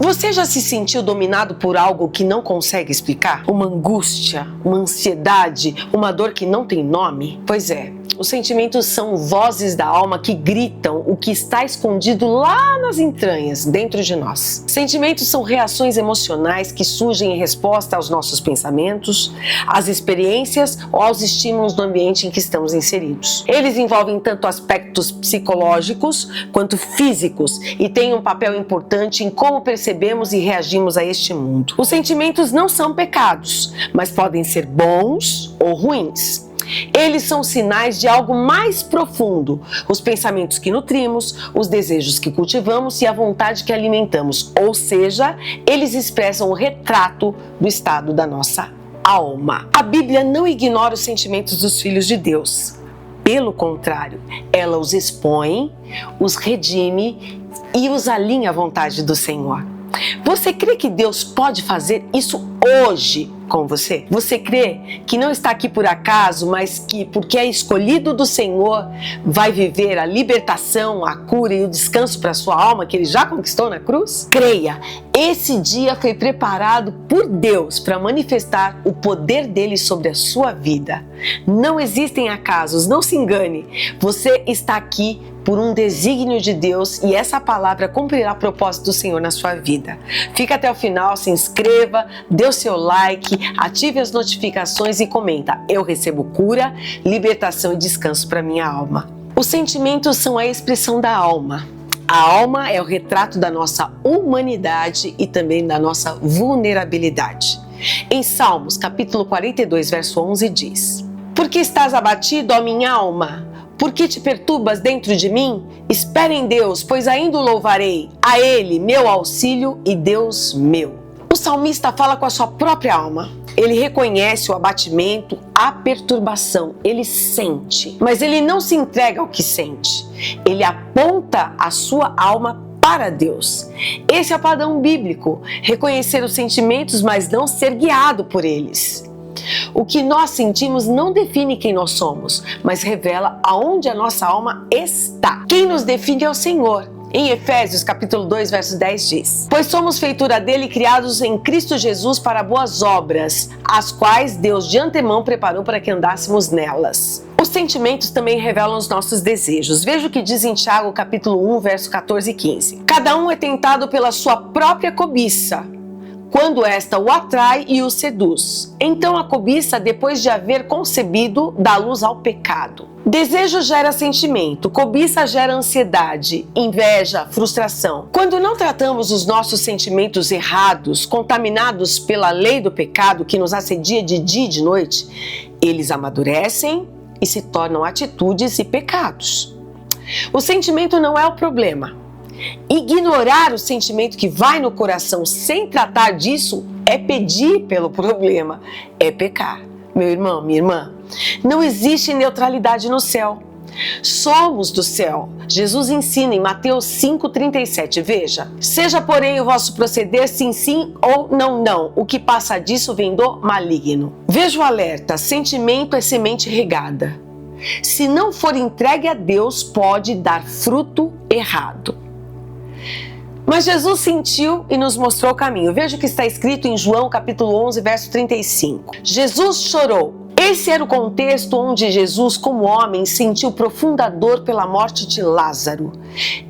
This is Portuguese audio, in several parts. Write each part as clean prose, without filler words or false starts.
Você já se sentiu dominado por algo que não consegue explicar? Uma angústia, uma ansiedade, uma dor que não tem nome? Pois é. Os sentimentos são vozes da alma que gritam o que está escondido lá nas entranhas, dentro de nós. Sentimentos são reações emocionais que surgem em resposta aos nossos pensamentos, às experiências ou aos estímulos do ambiente em que estamos inseridos. Eles envolvem tanto aspectos psicológicos quanto físicos e têm um papel importante em como percebemos e reagimos a este mundo. Os sentimentos não são pecados, mas podem ser bons ou ruins. Eles são sinais de algo mais profundo, os pensamentos que nutrimos, os desejos que cultivamos e a vontade que alimentamos, ou seja, eles expressam o retrato do estado da nossa alma. A Bíblia não ignora os sentimentos dos filhos de Deus. Pelo contrário, ela os expõe, os redime e os alinha à vontade do Senhor. Você crê que Deus pode fazer isso hoje com você? Você crê que não está aqui por acaso, mas que porque é escolhido do Senhor, vai viver a libertação, a cura e o descanso para a sua alma que Ele já conquistou na cruz? Creia, esse dia foi preparado por Deus para manifestar o poder dele sobre a sua vida. Não existem acasos, não se engane. Você está aqui por um desígnio de Deus e essa palavra cumprirá o propósito do Senhor na sua vida. Fica até o final, se inscreva, dê o seu like, ative as notificações e comenta: eu recebo cura, libertação e descanso para minha alma. Os sentimentos são a expressão da alma. A alma é o retrato da nossa humanidade e também da nossa vulnerabilidade. Em Salmos, capítulo 42, verso 11 diz: Por que estás abatido, ó minha alma? Por que te perturbas dentro de mim? Espera em Deus, pois ainda o louvarei, a Ele, meu auxílio e Deus meu. O salmista fala com a sua própria alma. Ele reconhece o abatimento, a perturbação, ele sente, mas ele não se entrega ao que sente. Ele aponta a sua alma para Deus. Esse é o padrão bíblico, reconhecer os sentimentos, mas não ser guiado por eles. O que nós sentimos não define quem nós somos, mas revela aonde a nossa alma está. Quem nos define é o Senhor. Em Efésios capítulo 2, verso 10 diz: Pois somos feitura dele, criados em Cristo Jesus para boas obras, as quais Deus de antemão preparou para que andássemos nelas. Os sentimentos também revelam os nossos desejos. Veja o que diz em Tiago capítulo 1, verso 14 e 15. Cada um é tentado pela sua própria cobiça, quando esta o atrai e o seduz. Então a cobiça, depois de haver concebido, dá luz ao pecado. Desejo gera sentimento, cobiça gera ansiedade, inveja, frustração. Quando não tratamos os nossos sentimentos errados, contaminados pela lei do pecado que nos assedia de dia e de noite, eles amadurecem e se tornam atitudes e pecados. O sentimento não é o problema. Ignorar o sentimento que vai no coração sem tratar disso é pedir pelo problema, é pecar. Meu irmão, minha irmã, não existe neutralidade no céu. Somos do céu. Jesus ensina em Mateus 5,37, veja: Seja, porém, o vosso proceder sim, sim ou não, não. O que passa disso vem do maligno. Veja o alerta: sentimento é semente regada. Se não for entregue a Deus, pode dar fruto errado. Mas Jesus sentiu e nos mostrou o caminho. Veja o que está escrito em João capítulo 11, verso 35. Jesus chorou. Esse era o contexto onde Jesus, como homem, sentiu profunda dor pela morte de Lázaro.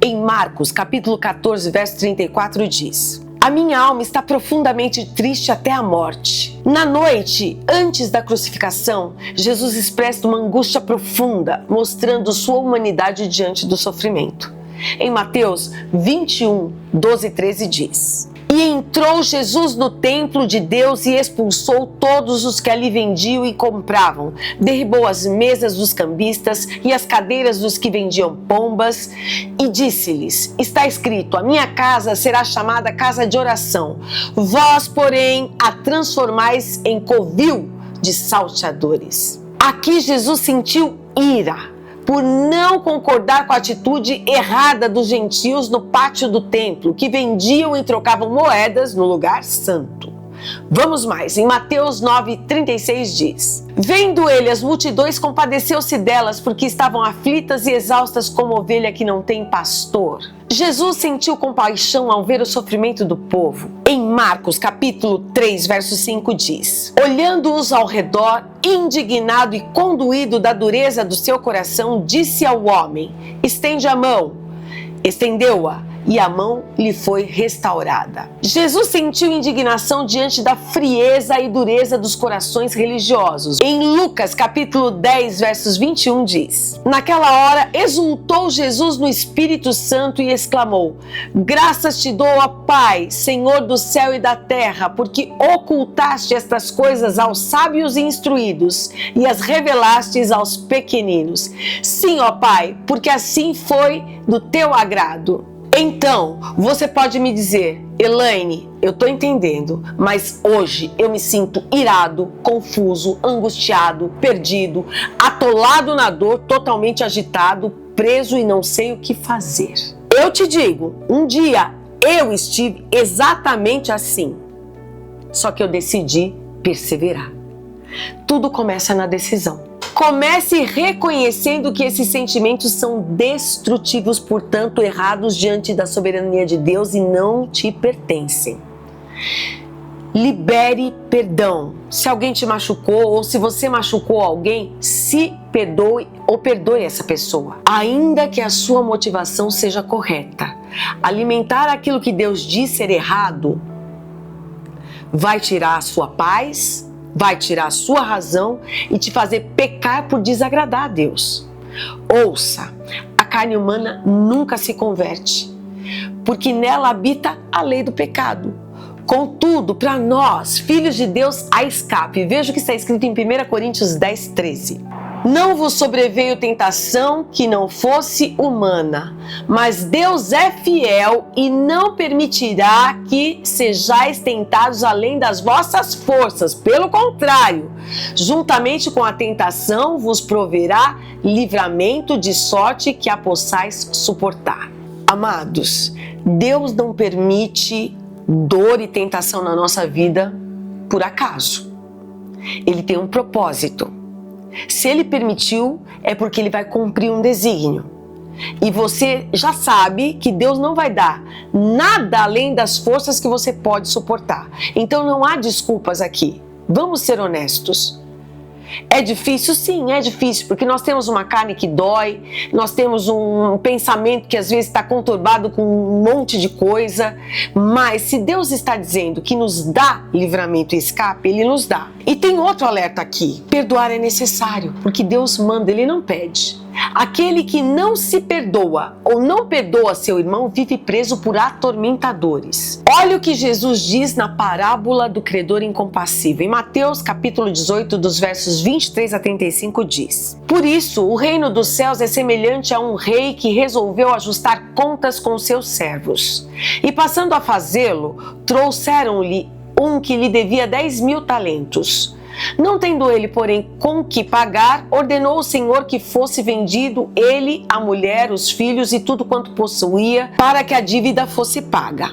Em Marcos capítulo 14, verso 34 diz: A minha alma está profundamente triste até a morte. Na noite, antes da crucificação, Jesus expressa uma angústia profunda, mostrando sua humanidade diante do sofrimento. Em Mateus 21, 12 e 13 diz: E entrou Jesus no templo de Deus e expulsou todos os que ali vendiam e compravam. Derribou as mesas dos cambistas e as cadeiras dos que vendiam pombas e disse-lhes: Está escrito, a minha casa será chamada casa de oração. Vós, porém, a transformais em covil de salteadores. Aqui Jesus sentiu ira por não concordar com a atitude errada dos gentios no pátio do templo, que vendiam e trocavam moedas no lugar santo. Vamos mais, em Mateus 9,36 diz: Vendo ele as multidões, compadeceu-se delas, porque estavam aflitas e exaustas como ovelha que não tem pastor. Jesus sentiu compaixão ao ver o sofrimento do povo. Em Marcos capítulo 3, verso 5 diz: Olhando-os ao redor, indignado e conduído da dureza do seu coração, disse ao homem: Estende a mão. Estendeu-a, e a mão lhe foi restaurada. Jesus sentiu indignação diante da frieza e dureza dos corações religiosos. Em Lucas capítulo 10, versos 21 diz: Naquela hora exultou Jesus no Espírito Santo e exclamou: Graças te dou, ó Pai, Senhor do céu e da terra, porque ocultaste estas coisas aos sábios e instruídos e as revelastes aos pequeninos. Sim, ó Pai, porque assim foi do teu agrado. Então, você pode me dizer: Elaine, eu tô entendendo, mas hoje eu me sinto irado, confuso, angustiado, perdido, atolado na dor, totalmente agitado, preso e não sei o que fazer. Eu te digo, um dia eu estive exatamente assim, só que eu decidi perseverar. Tudo começa na decisão. Comece reconhecendo que esses sentimentos são destrutivos, portanto errados diante da soberania de Deus e não te pertencem. Libere perdão. Se alguém te machucou ou se você machucou alguém, se perdoe ou perdoe essa pessoa. Ainda que a sua motivação seja correta, alimentar aquilo que Deus diz ser errado vai tirar a sua paz, vai tirar a sua razão e te fazer pecar por desagradar a Deus. Ouça, a carne humana nunca se converte, porque nela habita a lei do pecado. Contudo, para nós, filhos de Deus, há escape. Veja o que está escrito em 1 Coríntios 10, 13. Não vos sobreveio tentação que não fosse humana, mas Deus é fiel e não permitirá que sejais tentados além das vossas forças. Pelo contrário, juntamente com a tentação vos proverá livramento, de sorte que a possais suportar. Amados, Deus não permite dor e tentação na nossa vida por acaso. Ele tem um propósito. Se Ele permitiu, é porque Ele vai cumprir um desígnio. E você já sabe que Deus não vai dar nada além das forças que você pode suportar. Então não há desculpas aqui. Vamos ser honestos. É difícil? Sim, é difícil, porque nós temos uma carne que dói, nós temos um pensamento que às vezes está conturbado com um monte de coisa, mas se Deus está dizendo que nos dá livramento e escape, Ele nos dá. E tem outro alerta aqui: perdoar é necessário, porque Deus manda, Ele não pede. Aquele que não se perdoa ou não perdoa seu irmão vive preso por atormentadores. Olha o que Jesus diz na parábola do credor incompassível. Em Mateus capítulo 18, dos versos 23 a 35 diz: Por isso, o reino dos céus é semelhante a um rei que resolveu ajustar contas com seus servos. E passando a fazê-lo, trouxeram-lhe um que lhe devia 10.000 talentos. Não tendo ele, porém, com que pagar, ordenou o Senhor que fosse vendido ele, a mulher, os filhos e tudo quanto possuía, para que a dívida fosse paga.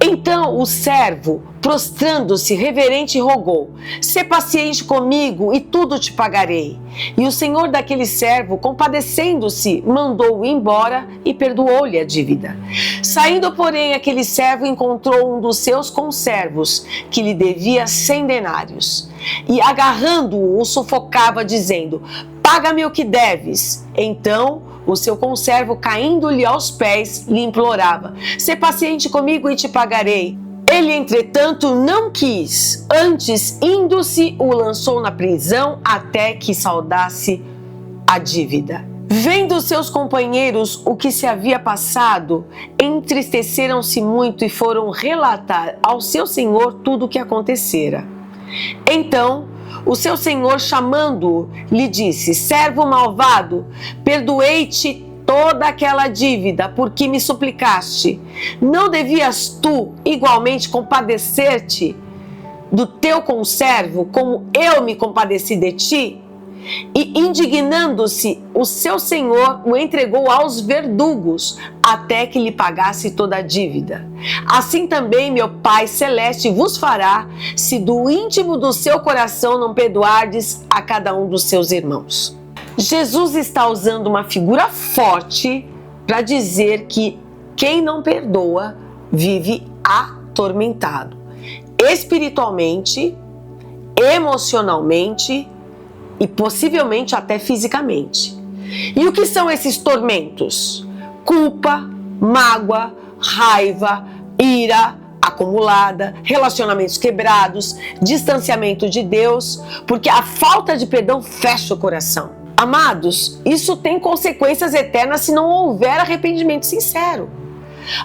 Então o servo, prostrando-se reverente, rogou: Sê paciente comigo e tudo te pagarei. E o senhor daquele servo, compadecendo-se, mandou-o embora e perdoou-lhe a dívida. Saindo, porém, aquele servo encontrou um dos seus conservos, que lhe devia 100 denários. E agarrando-o, o sufocava, dizendo: Paga-me o que deves. Então o seu conservo, caindo-lhe aos pés, lhe implorava: Sê paciente comigo e te pagarei. Ele, entretanto, não quis. Antes, indo-se, o lançou na prisão até que saldasse a dívida. Vendo seus companheiros o que se havia passado, entristeceram-se muito e foram relatar ao seu senhor tudo o que acontecera. Então o seu senhor, chamando-o, lhe disse: Servo malvado, perdoei-te toda aquela dívida, porque me suplicaste. Não devias tu igualmente compadecer-te do teu conservo, como eu me compadeci de ti? E indignando-se, o seu senhor o entregou aos verdugos, até que lhe pagasse toda a dívida. Assim também meu Pai Celeste vos fará, se do íntimo do seu coração não perdoardes a cada um dos seus irmãos. Jesus está usando uma figura forte para dizer que quem não perdoa vive atormentado, espiritualmente, emocionalmente e possivelmente até fisicamente. E o que são esses tormentos? Culpa, mágoa, raiva, ira acumulada, relacionamentos quebrados, distanciamento de Deus, porque a falta de perdão fecha o coração. Amados, isso tem consequências eternas se não houver arrependimento sincero.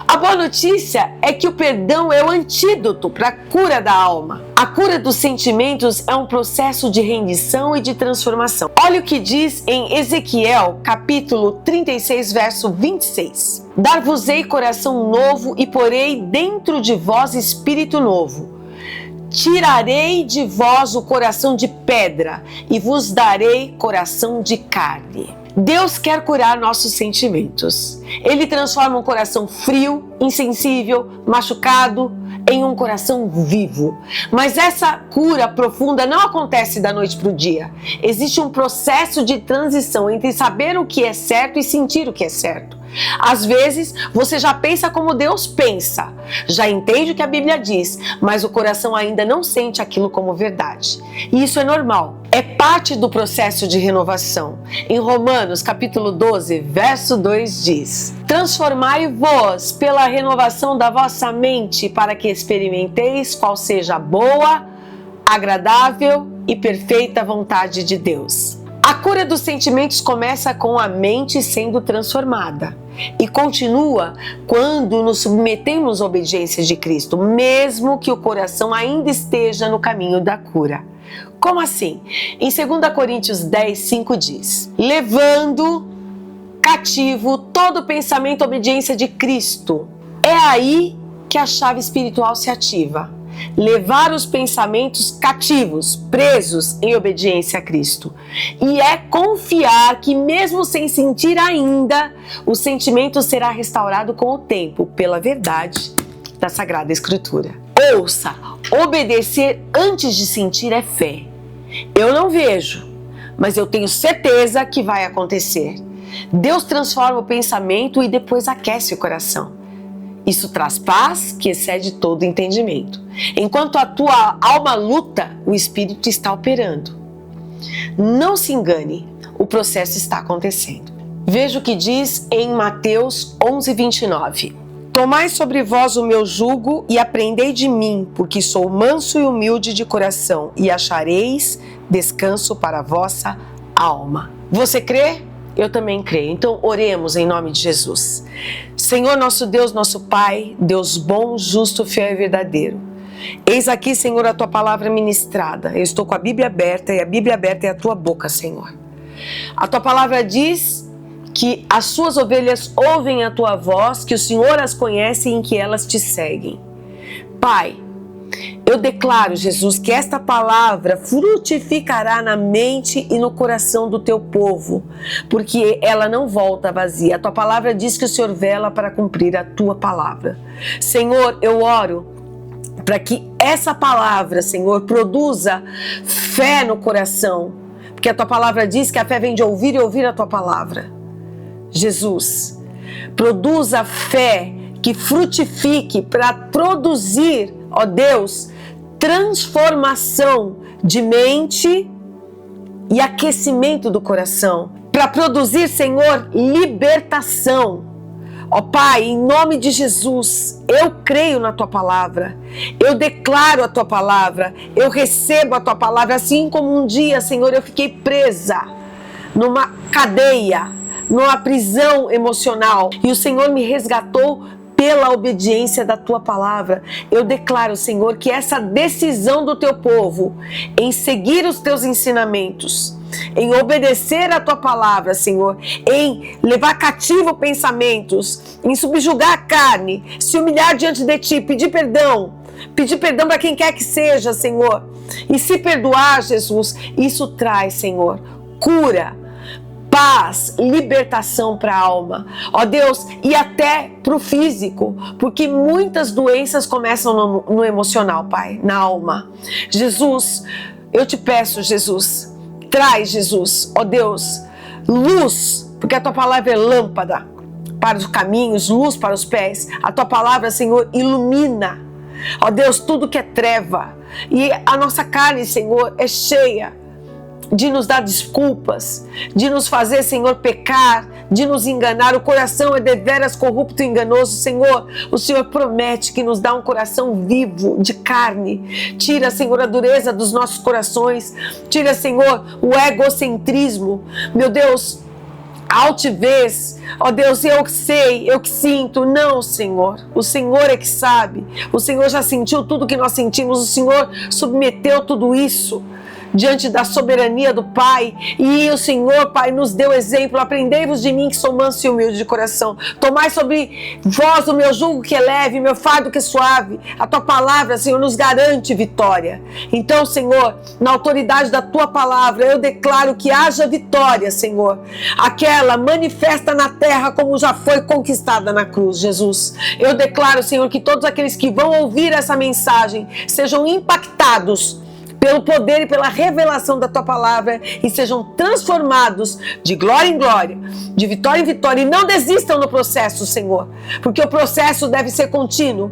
A boa notícia é que o perdão é o antídoto para a cura da alma. A cura dos sentimentos é um processo de rendição e de transformação. Olha o que diz em Ezequiel, capítulo 36, verso 26. Dar-vos-ei coração novo e porei dentro de vós espírito novo. Tirarei de vós o coração de pedra e vos darei coração de carne. Deus quer curar nossos sentimentos. Ele transforma um coração frio, insensível, machucado em um coração vivo. Mas essa cura profunda não acontece da noite para o dia. Existe um processo de transição entre saber o que é certo e sentir o que é certo. Às vezes, você já pensa como Deus pensa, já entende o que a Bíblia diz, mas o coração ainda não sente aquilo como verdade. E isso é normal, é parte do processo de renovação. Em Romanos, capítulo 12, verso 2 diz: transformai-vos pela renovação da vossa mente, para que experimenteis qual seja a boa, agradável e perfeita vontade de Deus. A cura dos sentimentos começa com a mente sendo transformada e continua quando nos submetemos à obediência de Cristo, mesmo que o coração ainda esteja no caminho da cura. Como assim? Em 2 Coríntios 10, 5 diz: levando cativo todo pensamento à obediência de Cristo. É aí que a chave espiritual se ativa. Levar os pensamentos cativos, presos em obediência a Cristo. E é confiar que mesmo sem sentir ainda, o sentimento será restaurado com o tempo, pela verdade da Sagrada Escritura. Ouça, obedecer antes de sentir é fé. Eu não vejo, mas eu tenho certeza que vai acontecer. Deus transforma o pensamento e depois aquece o coração. Isso traz paz que excede todo entendimento. Enquanto a tua alma luta, o Espírito está operando. Não se engane, o processo está acontecendo. Veja o que diz em Mateus 11, 29. Tomai sobre vós o meu jugo e aprendei de mim, porque sou manso e humilde de coração, e achareis descanso para a vossa alma. Você crê? Eu também creio. Então oremos em nome de Jesus. Senhor, nosso Deus, nosso Pai, Deus bom, justo, fiel e verdadeiro. Eis aqui, Senhor, a tua palavra ministrada. Eu estou com a Bíblia aberta e a Bíblia aberta é a tua boca, Senhor. A tua palavra diz que as suas ovelhas ouvem a tua voz, que o Senhor as conhece e em que elas te seguem. Pai, eu declaro, Jesus, que esta palavra frutificará na mente e no coração do teu povo, porque ela não volta vazia. A tua palavra diz que o Senhor vela para cumprir a tua palavra. Senhor, eu oro para que essa palavra, Senhor, produza fé no coração, porque a tua palavra diz que a fé vem de ouvir e ouvir a tua palavra. Jesus, produza fé que frutifique para produzir, ó Deus, transformação de mente e aquecimento do coração, para produzir, Senhor, libertação. Ó Pai, em nome de Jesus, eu creio na tua palavra, eu declaro a tua palavra, eu recebo a tua palavra, assim como um dia, Senhor, eu fiquei presa numa cadeia, numa prisão emocional, e o Senhor me resgatou pela obediência da tua palavra. Eu declaro, Senhor, que essa decisão do teu povo em seguir os teus ensinamentos, em obedecer a tua palavra, Senhor, em levar cativo pensamentos, em subjugar a carne, se humilhar diante de ti, pedir perdão para quem quer que seja, Senhor, e se perdoar, Jesus, isso traz, Senhor, cura, paz, libertação para a alma, ó Deus, e até para o físico, porque muitas doenças começam no emocional, Pai, na alma. Jesus, eu te peço, Jesus, traz, Jesus, ó Deus, luz, porque a tua palavra é lâmpada para os caminhos, luz para os pés. A tua palavra, Senhor, ilumina, ó Deus, tudo que é treva, e a nossa carne, Senhor, é cheia de nos dar desculpas, de nos fazer, Senhor, pecar, de nos enganar. O coração é deveras corrupto e enganoso. Senhor, o Senhor promete que nos dá um coração vivo, de carne. Tira, Senhor, a dureza dos nossos corações. Tira, Senhor, o egocentrismo. Meu Deus, a altivez. Ó Deus, eu que sei, eu que sinto. Não, Senhor, o Senhor é que sabe. O Senhor já sentiu tudo que nós sentimos. O Senhor submeteu tudo isso diante da soberania do Pai, e o Senhor, Pai, nos deu exemplo. Aprendei-vos de mim, que sou manso e humilde de coração. Tomai sobre vós o meu jugo que é leve, meu fardo que é suave. A tua palavra, Senhor, nos garante vitória. Então, Senhor, na autoridade da tua palavra, eu declaro que haja vitória, Senhor. Aquela manifesta na terra como já foi conquistada na cruz, Jesus. Eu declaro, Senhor, que todos aqueles que vão ouvir essa mensagem sejam impactados pelo poder e pela revelação da tua palavra e sejam transformados de glória em glória, de vitória em vitória, e não desistam no processo, Senhor, porque o processo deve ser contínuo,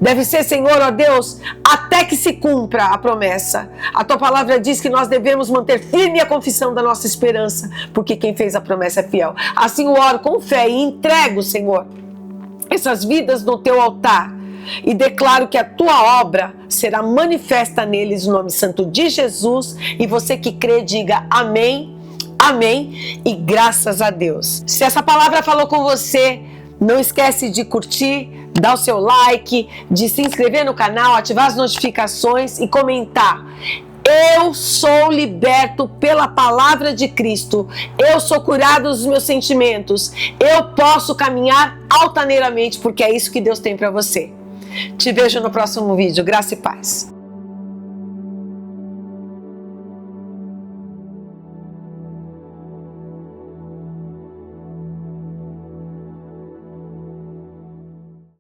deve ser, Senhor, ó Deus, até que se cumpra a promessa. A tua palavra diz que nós devemos manter firme a confissão da nossa esperança, porque quem fez a promessa é fiel. Assim eu oro com fé e entrego, Senhor, essas vidas no teu altar, e declaro que a tua obra será manifesta neles, no nome santo de Jesus. E você que crê, diga amém, amém e graças a Deus. Se essa palavra falou com você, não esquece de curtir, dar o seu like, de se inscrever no canal, ativar as notificações e comentar: eu sou liberto pela palavra de Cristo, eu sou curado dos meus sentimentos, eu posso caminhar altaneiramente, porque é isso que Deus tem para você. Te vejo no próximo vídeo. Graça e paz.